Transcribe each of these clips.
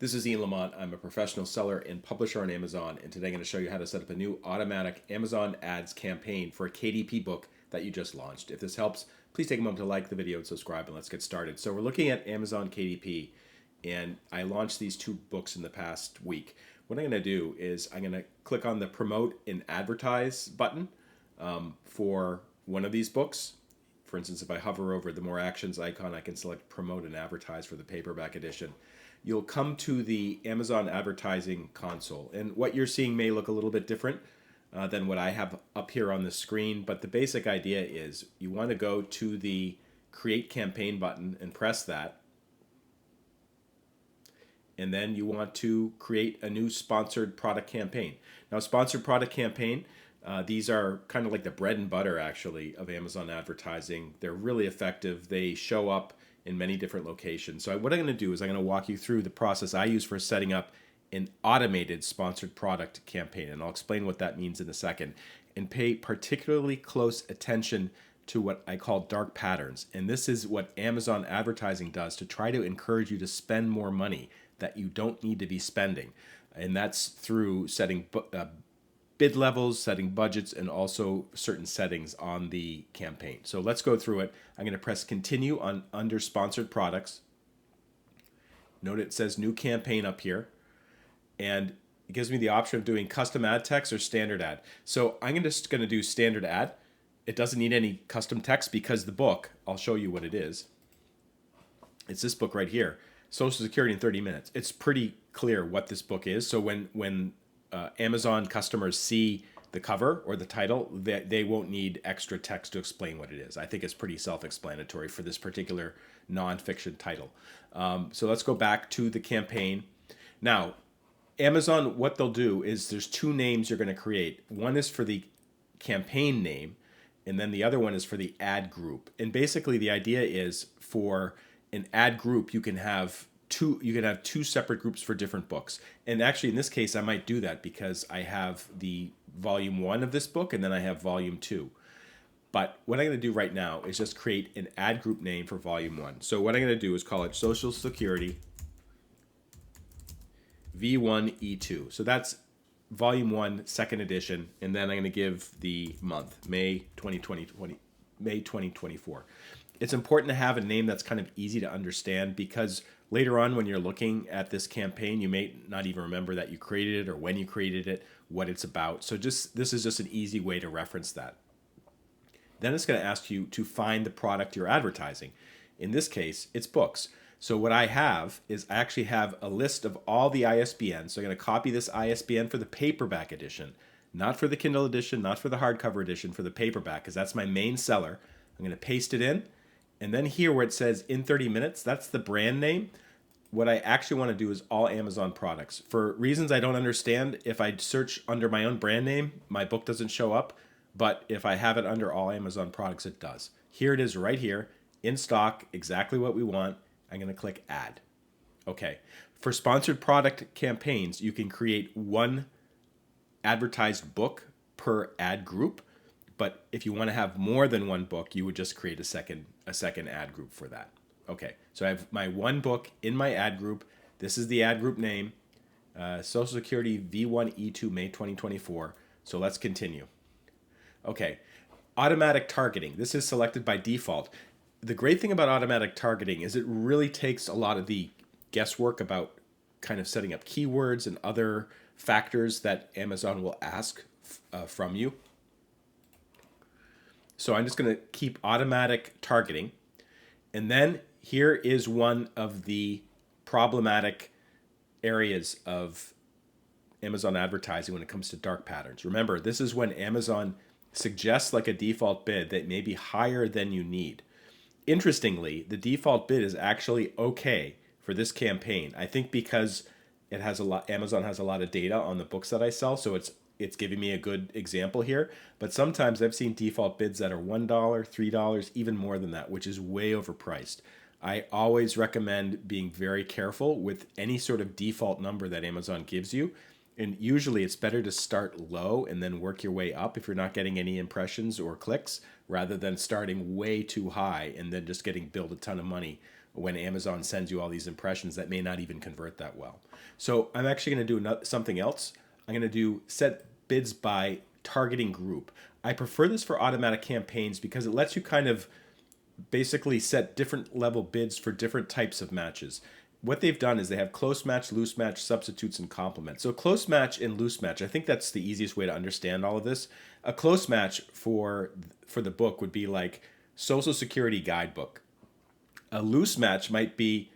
This is Ian Lamont. I'm a professional seller and publisher on Amazon, and today I'm going to show you how to set up a new automatic Amazon ads campaign for a KDP book that you just launched. If this helps, please take a moment to like the video and subscribe, and let's get started. So we're looking at Amazon KDP, and I launched these two books in the past week. What I'm going to do is I'm going to click on the promote and advertise button for one of these books. For instance, if I hover over the more actions icon, I can select promote and advertise for the paperback edition. You'll come to the Amazon advertising console, and what you're seeing may look a little bit different than what I have up here on the screen, but the basic idea is you want to go to the create campaign button and press that, and then you want to create a new sponsored product campaign. Now, sponsored product campaign, these are kind of like the bread and butter, actually, of Amazon advertising. They're really effective. They show up in many different locations. So what I'm going to do is I'm going to walk you through the process I use for setting up an automated sponsored product campaign. And I'll explain what that means in a second. And pay particularly close attention to what I call dark patterns. And this is what Amazon advertising does to try to encourage you to spend more money that you don't need to be spending. And that's through setting bid levels, setting budgets, and also certain settings on the campaign. So let's go through it. I'm going to press continue on under sponsored products. Note it says new campaign up here, and it gives me the option of doing custom ad text or standard ad. So I'm just going to do standard ad. It doesn't need any custom text because the book, I'll show you what it is. It's this book right here, Social Security in 30 Minutes. It's pretty clear what this book is. So when Amazon customers see the cover or the title, they won't need extra text to explain what it is. I think it's pretty self-explanatory for this particular nonfiction title. So let's go back to the campaign. Now, Amazon, what they'll do is there's two names you're going to create. One is for the campaign name, and then the other one is for the ad group. And basically the idea is for an ad group, you can have two separate groups for different books. And actually in this case I might do that because I have the volume 1 of this book and then I have volume 2. But what I'm going to do right now is just create an ad group name for volume 1. So what I'm going to do is call it Social Security V1E2. So that's volume 1, second edition, and then I'm going to give the month, May 2024. It's important to have a name that's kind of easy to understand because later on when you're looking at this campaign, you may not even remember that you created it or when you created it, what it's about. So this is just an easy way to reference that. Then it's going to ask you to find the product you're advertising. In this case, it's books. So what I have is I actually have a list of all the ISBNs. So I'm going to copy this ISBN for the paperback edition, not for the Kindle edition, not for the hardcover edition, for the paperback, because that's my main seller. I'm going to paste it in. And then here where it says in 30 minutes, that's the brand name. What I actually want to do is all Amazon products. For reasons I don't understand, if I search under my own brand name, my book doesn't show up. But if I have it under all Amazon products, it does. Here it is right here, in stock, exactly what we want. I'm going to click add. Okay. For sponsored product campaigns, you can create one advertised book per ad group. But if you want to have more than one book, you would just create a second ad group for that. Okay, so I have my one book in my ad group. This is the ad group name, Social Security V1E2 May 2024. So let's continue. Okay, automatic targeting. This is selected by default. The great thing about automatic targeting is it really takes a lot of the guesswork about kind of setting up keywords and other factors that Amazon will ask from you. So I'm just going to keep automatic targeting. And then here is one of the problematic areas of Amazon advertising when it comes to dark patterns. Remember, this is when Amazon suggests like a default bid that may be higher than you need. Interestingly, the default bid is actually okay for this campaign. I think because Amazon has a lot of data on the books that I sell, so it's giving me a good example here. But sometimes I've seen default bids that are $1, $3, even more than that, which is way overpriced. I always recommend being very careful with any sort of default number that Amazon gives you. And usually it's better to start low and then work your way up if you're not getting any impressions or clicks, rather than starting way too high and then just getting billed a ton of money when Amazon sends you all these impressions that may not even convert that well. So I'm actually going to do something else. I'm going to do set bids by targeting group. I prefer this for automatic campaigns because it lets you kind of basically set different level bids for different types of matches. What they've done is they have close match, loose match, substitutes, and complement. So close match and loose match, I think that's the easiest way to understand all of this. A close match for the book would be like Social Security guidebook. A loose match might be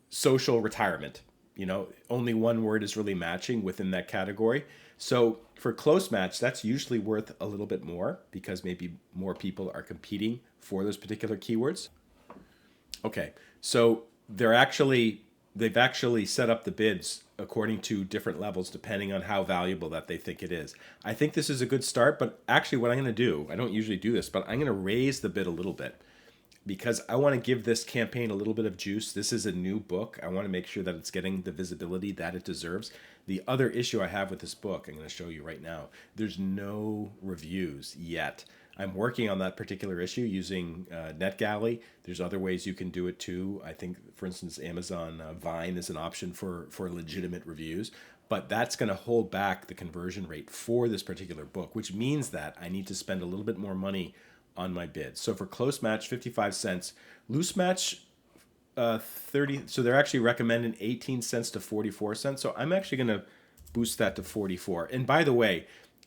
social retirement. You know, only one word is really matching within that category. So for close match, that's usually worth a little bit more because maybe more people are competing for those particular keywords. Okay, so they've actually set up the bids according to different levels depending on how valuable that they think it is. I think this is a good start, but actually what I'm going to do, I don't usually do this, but I'm going to raise the bid a little bit because I want to give this campaign a little bit of juice. This is a new book. I want to make sure that it's getting the visibility that it deserves. The other issue I have with this book, I'm going to show you right now, there's no reviews yet. I'm working on that particular issue using NetGalley. There's other ways you can do it too. I think, for instance, Amazon Vine is an option for legitimate reviews. But that's going to hold back the conversion rate for this particular book, which means that I need to spend a little bit more money on my bid. So for close match, 55 cents. Loose match, 30. So they're actually recommending 18 cents to 44 cents. So I'm actually going to boost that to 44. And by the way,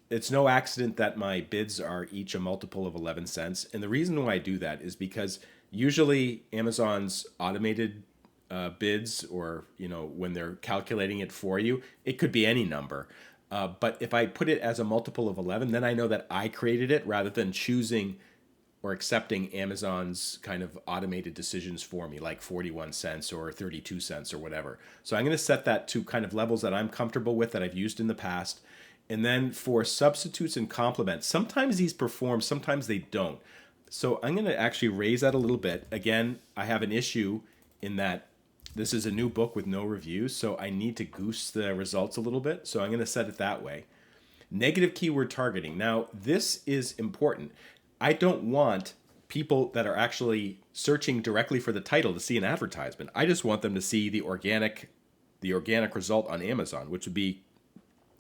it's no accident that my bids are each a multiple of 11 cents. And the reason why I do that is because usually Amazon's automated bids, or, you know, when they're calculating it for you, it could be any number. But if I put it as a multiple of 11, then I know that I created it rather than choosing or accepting Amazon's kind of automated decisions for me, like 41 cents or 32 cents or whatever. So I'm going to set that to kind of levels that I'm comfortable with, that I've used in the past. And then for substitutes and complements, sometimes these perform, sometimes they don't. So I'm going to actually raise that a little bit. Again, I have an issue in that this is a new book with no reviews, so I need to goose the results a little bit. So I'm going to set it that way. Negative keyword targeting. Now, this is important. I don't want people that are actually searching directly for the title to see an advertisement. I just want them to see the organic result on Amazon, which would be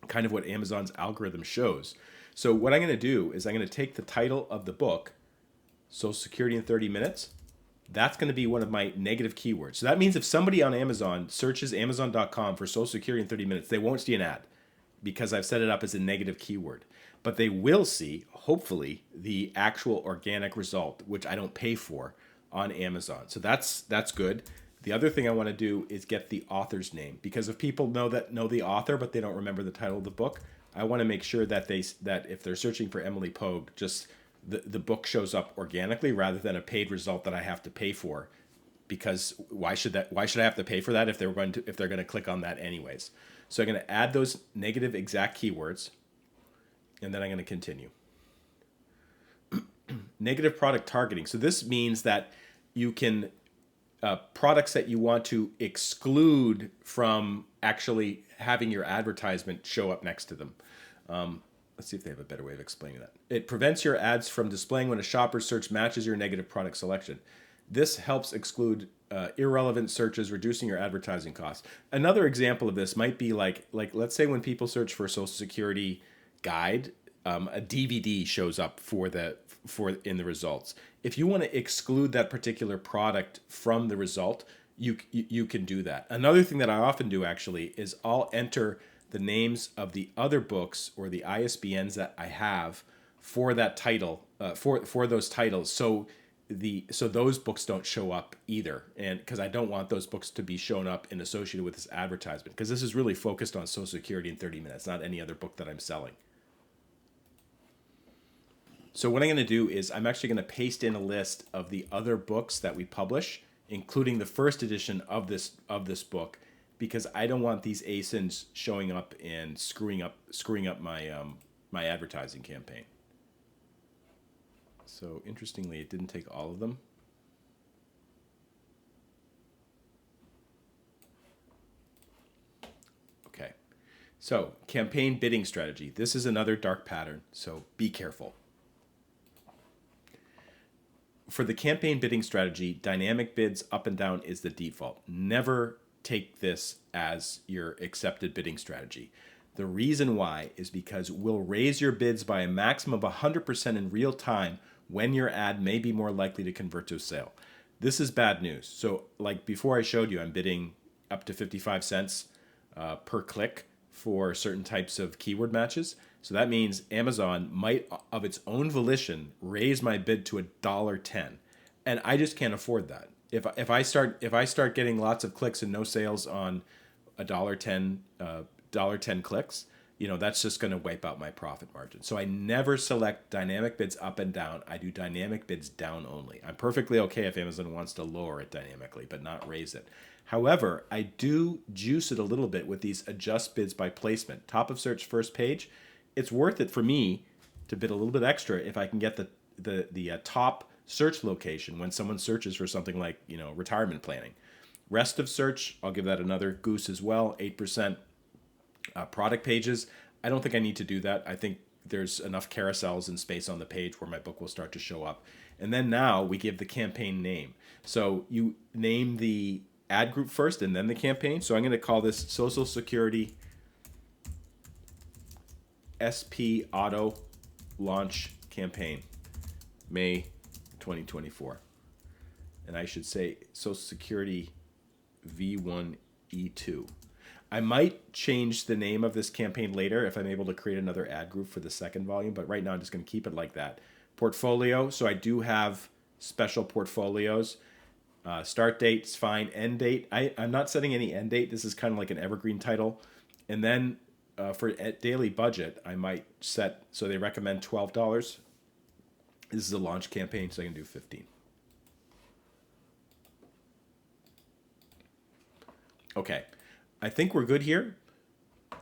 kind of what Amazon's algorithm shows. So what I'm going to do is I'm going to take the title of the book, Social Security in 30 Minutes. That's going to be one of my negative keywords. So that means if somebody on Amazon searches Amazon.com for Social Security in 30 minutes, they won't see an ad because I've set it up as a negative keyword. But they will see, hopefully, the actual organic result, which I don't pay for on Amazon. So that's good. The other thing I want to do is get the author's name, because if people know the author but they don't remember the title of the book, I want to make sure that that if they're searching for Emily Pogue, just the book shows up organically rather than a paid result that I have to pay for. Because why should I have to pay for that if they're going to click on that anyways? So I'm going to add those negative exact keywords, and then I'm going to continue. Negative product targeting. So this means that you can products that you want to exclude from actually having your advertisement show up next to them. Let's see if they have a better way of explaining that. It prevents your ads from displaying when a shopper's search matches your negative product selection. This helps exclude irrelevant searches, reducing your advertising costs. Another example of this might be like let's say when people search for Social Security guide, a DVD shows up in the results. If you want to exclude that particular product from the result, you can do that. Another thing that I often do actually is I'll enter the names of the other books or the ISBNs that I have for that title, for those titles. So those books don't show up either, and because I don't want those books to be shown up and associated with this advertisement, because this is really focused on Social Security in 30 minutes, not any other book that I'm selling. So what I'm going to do is I'm actually going to paste in a list of the other books that we publish, including the first edition of this book, because I don't want these ASINs showing up and screwing up my advertising campaign. So interestingly, it didn't take all of them. Okay, so campaign bidding strategy. This is another dark pattern, so be careful. for the campaign bidding strategy, dynamic bids up and down is the default. Never take this as your accepted bidding strategy. The reason why is because we'll raise your bids by a maximum of 100% in real time when your ad may be more likely to convert to a sale. This is bad news. So like before I showed you, I'm bidding up to 55 cents per click for certain types of keyword matches. So that means Amazon might, of its own volition, raise my bid to $1.10, and I just can't afford that. If I start getting lots of clicks and no sales on $1.10 clicks, that's just going to wipe out my profit margin. So I never select dynamic bids up and down. I do dynamic bids down only. I'm perfectly okay if Amazon wants to lower it dynamically, but not raise it. However, I do juice it a little bit with these adjust bids by placement. Top of search, first page. It's worth it for me to bid a little bit extra if I can get the top search location when someone searches for something like retirement planning. Rest of search, I'll give that another goose as well, 8%. Product pages, I don't think I need to do that. I think there's enough carousels and space on the page where my book will start to show up. And then now we give the campaign name. So you name the ad group first and then the campaign. So I'm going to call this Social Security SP Auto Launch Campaign, May 2024. And I should say Social Security V1E2. I might change the name of this campaign later if I'm able to create another ad group for the second volume, but right now I'm just going to keep it like that. Portfolio, so I do have special portfolios. Start date's fine. End date, I'm not setting any end date. This is kind of like an evergreen title. And then for daily budget, I might set, so they recommend $12. This is a launch campaign, so I can do 15. Okay, I think we're good here.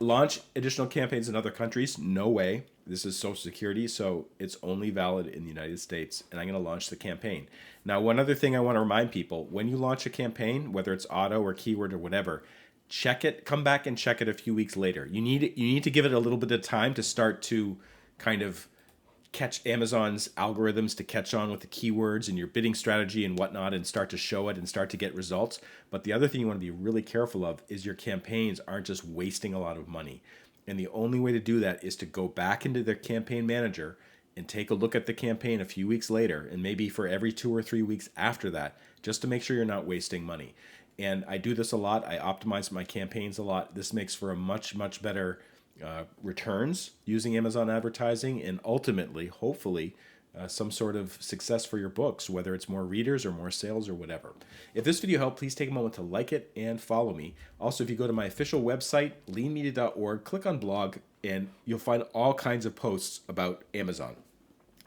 Launch additional campaigns in other countries? No way. This is Social Security, so it's only valid in the United States, and I'm going to launch the campaign. Now, one other thing I want to remind people, when you launch a campaign, whether it's auto or keyword or whatever, check it, come back and check it a few weeks later. You need to give it a little bit of time to start to kind of catch Amazon's algorithms to catch on with the keywords and your bidding strategy and whatnot and start to show it and start to get results. But the other thing you want to be really careful of is your campaigns aren't just wasting a lot of money. And the only way to do that is to go back into their campaign manager and take a look at the campaign a few weeks later, and maybe for every 2 or 3 weeks after that, just to make sure you're not wasting money. And I do this a lot. I optimize my campaigns a lot. This makes for a much, much better returns using Amazon advertising, and ultimately, hopefully, some sort of success for your books, whether it's more readers or more sales or whatever. If this video helped, please take a moment to like it and follow me. Also, if you go to my official website, leanmedia.org, click on blog, and you'll find all kinds of posts about Amazon.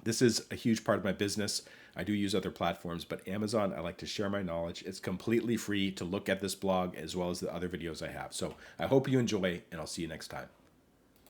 This is a huge part of my business. I do use other platforms, but Amazon, I like to share my knowledge. It's completely free to look at this blog as well as the other videos I have. So I hope you enjoy, and I'll see you next time.